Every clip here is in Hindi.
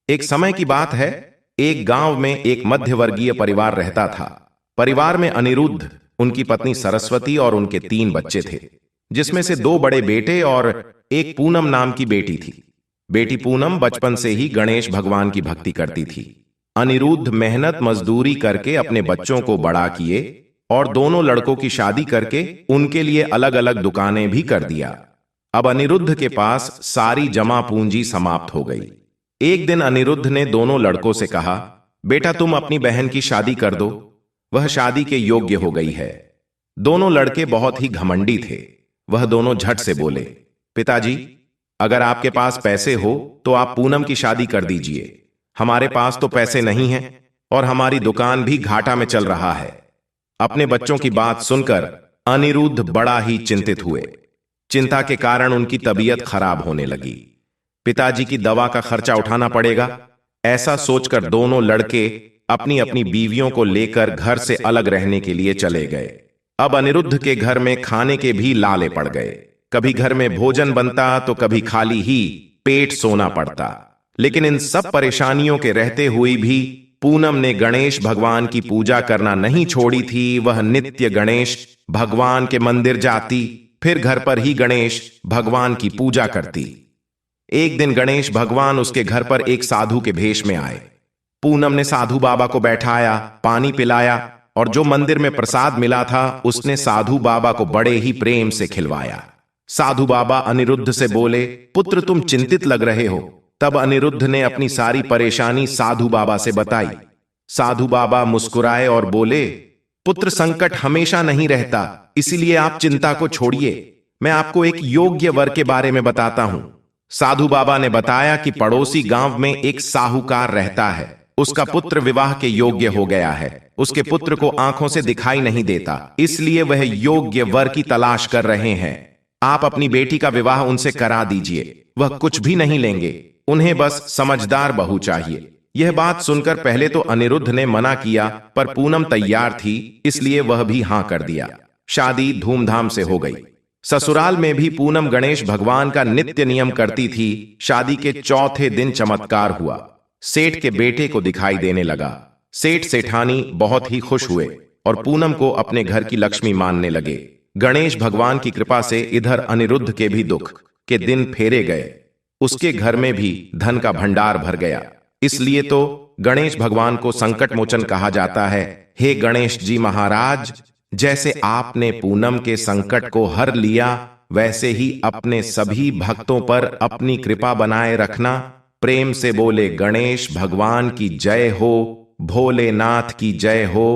एक समय की बात है। एक गांव में एक मध्यवर्गीय परिवार रहता था। परिवार में अनिरुद्ध, उनकी पत्नी सरस्वती और उनके 3 बच्चे थे, जिसमें से 2 बड़े बेटे और एक पूनम नाम की बेटी थी। बेटी पूनम बचपन से ही गणेश भगवान की भक्ति करती थी। अनिरुद्ध मेहनत मजदूरी करके अपने बच्चों को बड़ा किए और दोनों लड़कों की शादी करके उनके लिए अलग अलग दुकानें भी कर दिया। अब अनिरुद्ध के पास सारी जमा पूंजी समाप्त हो गई। एक दिन अनिरुद्ध ने दोनों लड़कों से कहा, बेटा तुम अपनी बहन की शादी कर दो, वह शादी के योग्य हो गई है। दोनों लड़के बहुत ही घमंडी थे। वह दोनों झट से बोले, पिताजी, अगर आपके पास पैसे हो तो आप पूनम की शादी कर दीजिए। हमारे पास तो पैसे नहीं हैं और हमारी दुकान भी घाटा में चल रहा है। अपने बच्चों की बात सुनकर अनिरुद्ध बड़ा ही चिंतित हुए। चिंता के कारण उनकी तबीयत खराब होने लगी। पिताजी की दवा का खर्चा उठाना पड़ेगा, ऐसा सोचकर दोनों लड़के अपनी अपनी बीवियों को लेकर घर से अलग रहने के लिए चले गए। अब अनिरुद्ध के घर में खाने के भी लाले पड़ गए। कभी घर में भोजन बनता तो कभी खाली ही पेट सोना पड़ता। लेकिन इन सब परेशानियों के रहते हुए भी पूनम ने गणेश भगवान की पूजा करना नहीं छोड़ी थी। वह नित्य गणेश भगवान के मंदिर जाती, फिर घर पर ही गणेश भगवान की पूजा करती। एक दिन गणेश भगवान उसके घर पर एक साधु के भेष में आए। पूनम ने साधु बाबा को बैठाया, पानी पिलाया और जो मंदिर में प्रसाद मिला था उसने साधु बाबा को बड़े ही प्रेम से खिलवाया। साधु बाबा अनिरुद्ध से बोले, पुत्र तुम चिंतित लग रहे हो। तब अनिरुद्ध ने अपनी सारी परेशानी साधु बाबा से बताई। साधु बाबा मुस्कुराए और बोले, पुत्र संकट हमेशा नहीं रहता, इसीलिए आप चिंता को छोड़िए। मैं आपको एक योग्य वर के बारे में बताता हूं। साधु बाबा ने बताया कि पड़ोसी गांव में एक साहूकार रहता है। उसका पुत्र विवाह के योग्य हो गया है। उसके पुत्र को आंखों से दिखाई नहीं देता, इसलिए वह योग्य वर की तलाश कर रहे हैं। आप अपनी बेटी का विवाह उनसे करा दीजिए। वह कुछ भी नहीं लेंगे, उन्हें बस समझदार बहू चाहिए। यह बात सुनकर पहले तो अनिरुद्ध ने मना किया, पर पूनम तैयार थी, इसलिए वह भी हां कर दिया। शादी धूमधाम से हो गई। ससुराल में भी पूनम गणेश भगवान का नित्य नियम करती थी। शादी के चौथे दिन चमत्कार हुआ। सेठ के बेटे को दिखाई देने लगा। सेठ सेठानी बहुत ही खुश हुए और पूनम को अपने घर की लक्ष्मी मानने लगे। गणेश भगवान की कृपा से इधर अनिरुद्ध के भी दुख के दिन फेरे गए। उसके घर में भी धन का भंडार भर गया। इसलिए तो गणेश भगवान को संकट मोचन कहा जाता है। हे गणेश जी महाराज, जैसे आपने पूनम के संकट को हर लिया, वैसे ही अपने सभी भक्तों पर अपनी कृपा बनाए रखना। प्रेम से बोले गणेश भगवान की जय हो, भोलेनाथ की जय हो,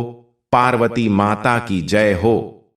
पार्वती माता की जय हो।